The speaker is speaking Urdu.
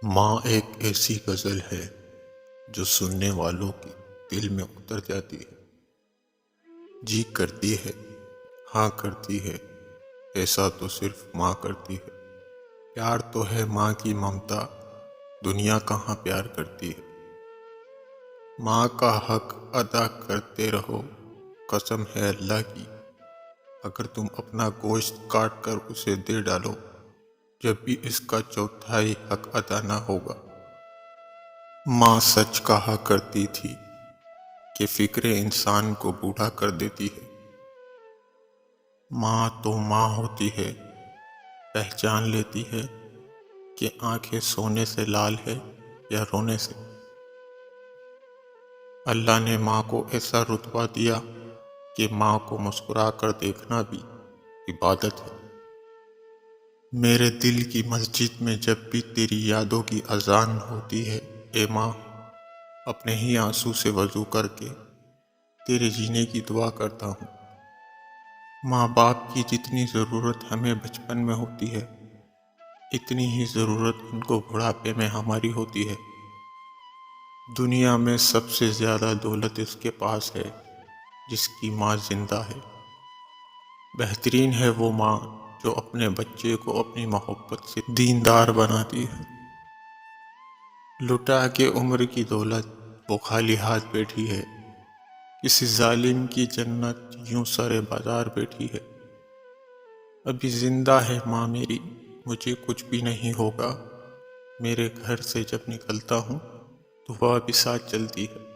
ماں ایک ایسی غزل ہے جو سننے والوں کے دل میں اتر جاتی ہے۔ جی کرتی ہے، ہاں کرتی ہے، ایسا تو صرف ماں کرتی ہے۔ پیار تو ہے ماں کی ممتا، دنیا کہاں پیار کرتی ہے۔ ماں کا حق ادا کرتے رہو، قسم ہے اللہ کی، اگر تم اپنا گوشت کاٹ کر اسے دے ڈالو، جب بھی اس کا چوتھائی حق ادا نہ ہوگا۔ ماں سچ کہا کرتی تھی کہ فکر انسان کو بوڑھا کر دیتی ہے۔ ماں تو ماں ہوتی ہے، پہچان لیتی ہے کہ آنکھیں سونے سے لال ہے یا رونے سے۔ اللہ نے ماں کو ایسا رتبہ دیا کہ ماں کو مسکرا کر دیکھنا بھی عبادت ہے۔ میرے دل کی مسجد میں جب بھی تیری یادوں کی اذان ہوتی ہے، اے ماں، اپنے ہی آنسو سے وضو کر کے تیرے جینے کی دعا کرتا ہوں۔ ماں باپ کی جتنی ضرورت ہمیں بچپن میں ہوتی ہے، اتنی ہی ضرورت ان کو بڑھاپے میں ہماری ہوتی ہے۔ دنیا میں سب سے زیادہ دولت اس کے پاس ہے جس کی ماں زندہ ہے۔ بہترین ہے وہ ماں جو اپنے بچے کو اپنی محبت سے دیندار بناتی ہے۔ لٹا کے عمر کی دولت وہ خالی ہاتھ بیٹھی ہے، کسی ظالم کی جنت یوں سرے بازار بیٹھی ہے۔ ابھی زندہ ہے ماں میری، مجھے کچھ بھی نہیں ہوگا، میرے گھر سے جب نکلتا ہوں تو وہ بھی ساتھ چلتی ہے۔